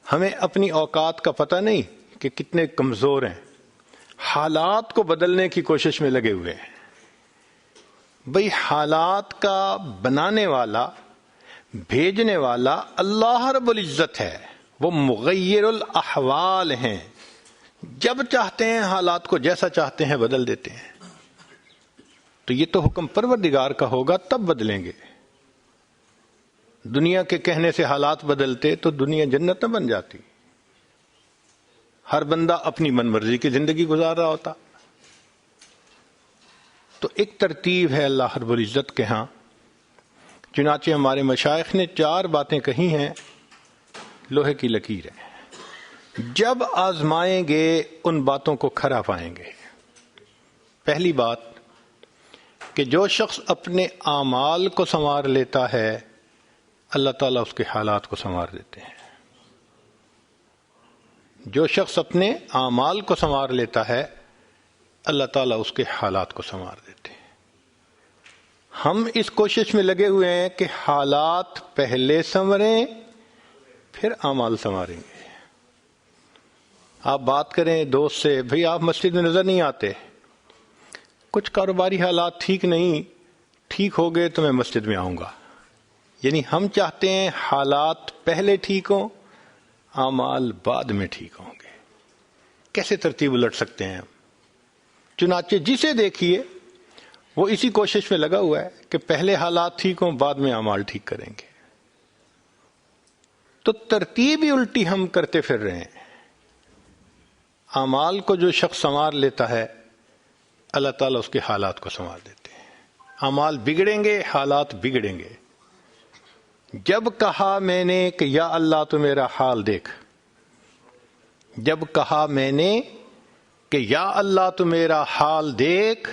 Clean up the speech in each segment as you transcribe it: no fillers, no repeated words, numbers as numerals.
ہمیں اپنی اوقات کا پتہ نہیں کہ کتنے کمزور ہیں، حالات کو بدلنے کی کوشش میں لگے ہوئے ہیں۔ بھئی حالات کا بنانے والا، بھیجنے والا اللہ رب العزت ہے، وہ مغیر الاحوال ہیں، جب چاہتے ہیں حالات کو جیسا چاہتے ہیں بدل دیتے ہیں۔ تو یہ تو حکم پروردگار کا ہوگا تب بدلیں گے۔ دنیا کے کہنے سے حالات بدلتے تو دنیا جنت نہ بن جاتی، ہر بندہ اپنی من مرضی کی زندگی گزار رہا ہوتا۔ تو ایک ترتیب ہے اللہ رب العزت کے ہاں، چنانچہ ہمارے مشائخ نے 4 باتیں کہی ہیں، لوہے کی لکیر ہے، جب آزمائیں گے ان باتوں کو کھرا پائیں گے۔ پہلی بات کہ جو شخص اپنے اعمال کو سنوار لیتا ہے اللہ تعالیٰ اس کے حالات کو سنوار دیتے ہیں۔ جو شخص اپنے اعمال کو سنوار لیتا ہے اللہ تعالیٰ اس کے حالات کو سنوار دیتے ہیں۔ ہم اس کوشش میں لگے ہوئے ہیں کہ حالات پہلے سنوریں پھر اعمال سنواریں گے۔ آپ بات کریں دوست سے، بھئی آپ مسجد میں نظر نہیں آتے، کچھ کاروباری حالات ٹھیک نہیں، ٹھیک ہو گئے تو میں مسجد میں آؤں گا۔ یعنی ہم چاہتے ہیں حالات پہلے ٹھیک ہوں، اعمال بعد میں ٹھیک ہوں گے۔ کیسے ترتیب الٹ سکتے ہیں ہم؟ چنانچہ جسے دیکھیے وہ اسی کوشش میں لگا ہوا ہے کہ پہلے حالات ٹھیک ہوں بعد میں اعمال ٹھیک کریں گے۔ تو ترتیب ہی الٹی ہم کرتے پھر رہے ہیں۔ اعمال کو جو شخص سنوار لیتا ہے اللہ تعالیٰ اس کے حالات کو سنوار دیتے ہیں۔ اعمال بگڑیں گے، حالات بگڑیں گے۔ جب کہا میں نے کہ یا اللہ تو میرا حال دیکھ، جب کہا میں نے کہ یا اللہ تو میرا حال دیکھ،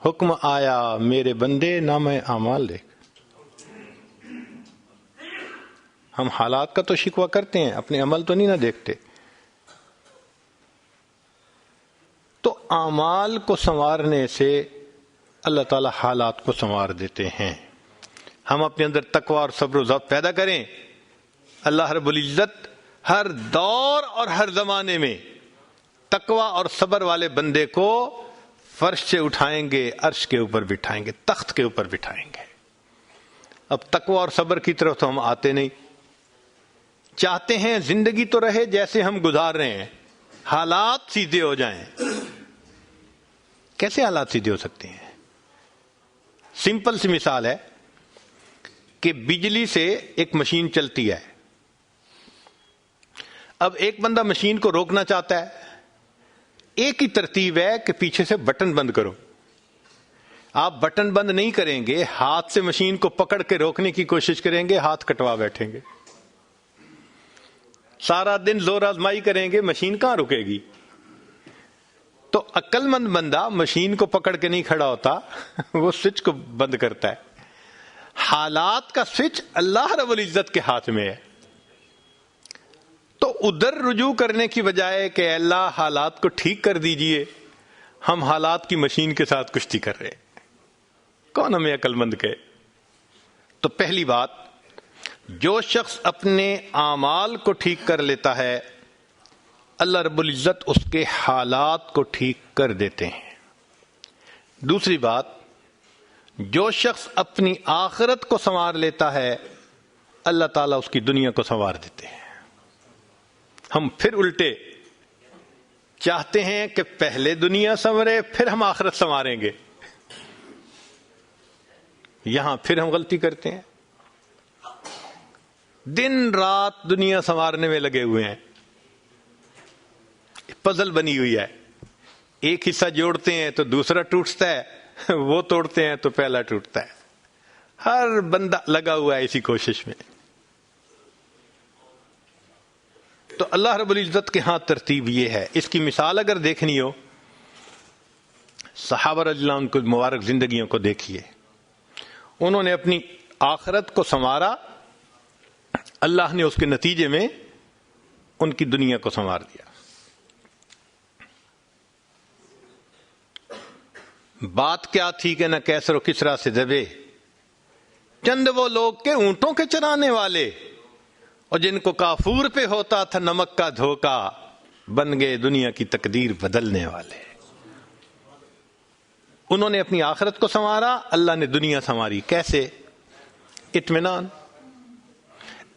حکم آیا میرے بندے نامہ اعمال دیکھ۔ ہم حالات کا تو شکوہ کرتے ہیں، اپنے عمل تو نہیں نہ دیکھتے۔ تو اعمال کو سنوارنے سے اللہ تعالی حالات کو سنوار دیتے ہیں۔ ہم اپنے اندر تقوی اور صبر و ضبط پیدا کریں، اللہ رب العزت ہر دور اور ہر زمانے میں تقوی اور صبر والے بندے کو فرش سے اٹھائیں گے، عرش کے اوپر بٹھائیں گے، تخت کے اوپر بٹھائیں گے۔ اب تقوی اور صبر کی طرف تو ہم آتے نہیں، چاہتے ہیں زندگی تو رہے جیسے ہم گزار رہے ہیں، حالات سیدھے ہو جائیں۔ کیسے حالات سیدھے ہو سکتے ہیں؟ سمپل سی مثال ہے کہ بجلی سے ایک مشین چلتی ہے، اب ایک بندہ مشین کو روکنا چاہتا ہے، ایک ہی ترتیب ہے کہ پیچھے سے بٹن بند کرو۔ آپ بٹن بند نہیں کریں گے، ہاتھ سے مشین کو پکڑ کے روکنے کی کوشش کریں گے، ہاتھ کٹوا بیٹھیں گے، سارا دن زور آزمائی کریں گے، مشین کہاں رکے گی؟ تو عقل مند بندہ مشین کو پکڑ کے نہیں کھڑا ہوتا، وہ سوئچ کو بند کرتا ہے۔ حالات کا سوئچ اللہ رب العزت کے ہاتھ میں ہے۔ تو ادھر رجوع کرنے کی بجائے کہ اللہ حالات کو ٹھیک کر دیجئے، ہم حالات کی مشین کے ساتھ کشتی کر رہے ہیں۔ کون ہمیں عقل مند کہے؟ تو پہلی بات، جو شخص اپنے اعمال کو ٹھیک کر لیتا ہے اللہ رب العزت اس کے حالات کو ٹھیک کر دیتے ہیں۔ دوسری بات، جو شخص اپنی آخرت کو سنوار لیتا ہے اللہ تعالیٰ اس کی دنیا کو سنوار دیتے ہیں۔ ہم پھر الٹے چاہتے ہیں کہ پہلے دنیا سنورے پھر ہم آخرت سنواریں گے، یہاں پھر ہم غلطی کرتے ہیں، دن رات دنیا سنوارنے میں لگے ہوئے ہیں، پزل بنی ہوئی ہے، ایک حصہ جوڑتے ہیں تو دوسرا ٹوٹتا ہے، وہ توڑتے ہیں تو پہلا ٹوٹتا ہے، ہر بندہ لگا ہوا ہے اسی کوشش میں۔ تو اللہ رب العزت کے ہاں ترتیب یہ ہے۔ اس کی مثال اگر دیکھنی ہو، صحابہ رضی اللہ عنہ کی مبارک زندگیوں کو دیکھیے، انہوں نے اپنی آخرت کو سنوارا، اللہ نے اس کے نتیجے میں ان کی دنیا کو سنوار دیا۔ بات کیا تھی کہ نہ کیسر و کسریٰ سے دبے، چند وہ لوگ کے اونٹوں کے چرانے والے، اور جن کو کافور پہ ہوتا تھا نمک کا دھوکا، بن گئے دنیا کی تقدیر بدلنے والے۔ انہوں نے اپنی آخرت کو سنوارا، اللہ نے دنیا سنواری۔ کیسے؟ اطمینان،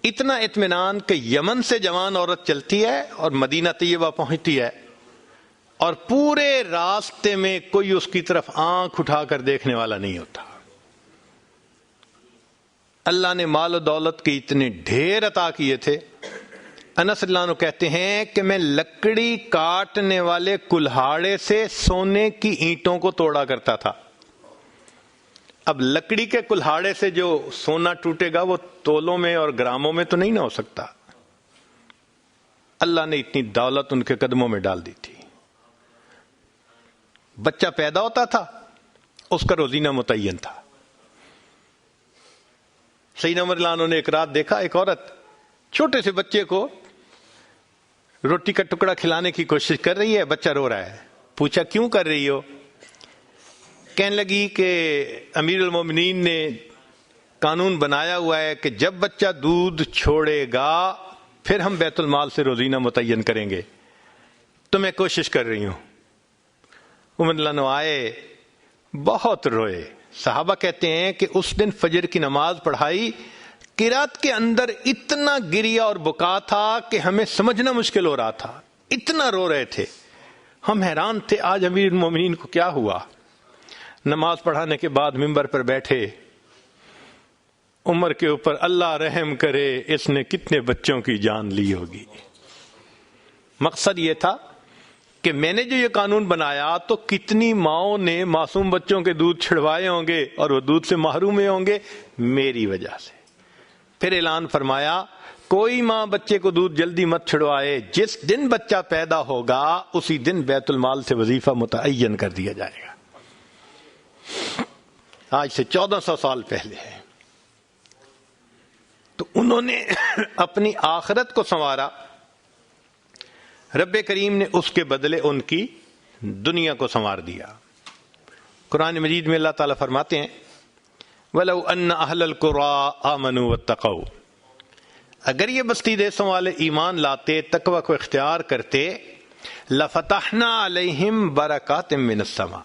اتنا اطمینان کہ یمن سے جوان عورت چلتی ہے اور مدینہ طیبہ پہنچتی ہے اور پورے راستے میں کوئی اس کی طرف آنکھ اٹھا کر دیکھنے والا نہیں ہوتا۔ اللہ نے مال و دولت کے اتنے ڈھیر عطا کیے تھے۔ انس اللہ عنہ کہتے ہیں کہ میں لکڑی کاٹنے والے کلہاڑے سے سونے کی اینٹوں کو توڑا کرتا تھا۔ اب لکڑی کے کلہاڑے سے جو سونا ٹوٹے گا وہ تولوں میں اور گراموں میں تو نہیں نہ ہو سکتا۔ اللہ نے اتنی دولت ان کے قدموں میں ڈال دی تھی۔ بچہ پیدا ہوتا تھا، اس کا روزینہ متعین تھا۔ سیدنا عمر رضی اللہ عنہ نے ایک رات دیکھا، ایک عورت چھوٹے سے بچے کو روٹی کا ٹکڑا کھلانے کی کوشش کر رہی ہے، بچہ رو رہا ہے۔ پوچھا کیوں کر رہی ہو؟ کہنے لگی کہ امیر المومنین نے قانون بنایا ہوا ہے کہ جب بچہ دودھ چھوڑے گا پھر ہم بیت المال سے روزینہ متعین کریں گے، تو میں کوشش کر رہی ہوں۔ عمر رضی اللہ عنہ آئے، بہت روئے۔ صحابہ کہتے ہیں کہ اس دن فجر کی نماز پڑھائی، قرات کے اندر اتنا گریا اور بکا تھا کہ ہمیں سمجھنا مشکل ہو رہا تھا، اتنا رو رہے تھے۔ ہم حیران تھے آج امیر المومنین کو کیا ہوا۔ نماز پڑھانے کے بعد ممبر پر بیٹھے، عمر کے اوپر اللہ رحم کرے، اس نے کتنے بچوں کی جان لی ہوگی۔ مقصد یہ تھا کہ میں نے جو یہ قانون بنایا تو کتنی ماؤں نے معصوم بچوں کے دودھ چھڑوائے ہوں گے اور وہ دودھ سے محروم ہوں گے میری وجہ سے۔ پھر اعلان فرمایا کوئی ماں بچے کو دودھ جلدی مت چھڑوائے، جس دن بچہ پیدا ہوگا اسی دن بیت المال سے وظیفہ متعین کر دیا جائے گا۔ آج سے 1400 سال پہلے ہے۔ تو انہوں نے اپنی آخرت کو سنوارا، رب کریم نے اس کے بدلے ان کی دنیا کو سنوار دیا۔ قرآن مجید میں اللہ تعالیٰ فرماتے ہیں وَلَوْ أَنَّ أَهْلَ الْقُرَىٰ آمَنُوا وَاتَّقَوْا، اگر یہ بستی دیسوں والے ایمان لاتے، تقوی کو اختیار کرتے، لَفَتَحْنَا عَلَيْهِمْ بَرَكَاتٍ مِّنَ السَّمَاءِ،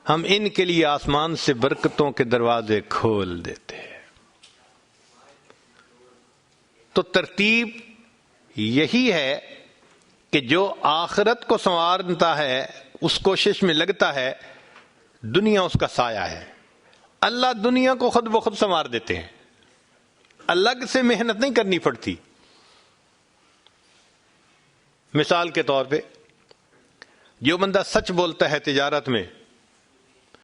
ہم ان کے لیے آسمان سے برکتوں کے دروازے کھول دیتے۔ تو ترتیب یہی ہے کہ جو آخرت کو سنوارتا ہے، اس کوشش میں لگتا ہے، دنیا اس کا سایہ ہے۔ اللہ دنیا کو خود بخود سنوار دیتے ہیں، الگ سے محنت نہیں کرنی پڑتی۔ مثال کے طور پہ جو بندہ سچ بولتا ہے تجارت میں،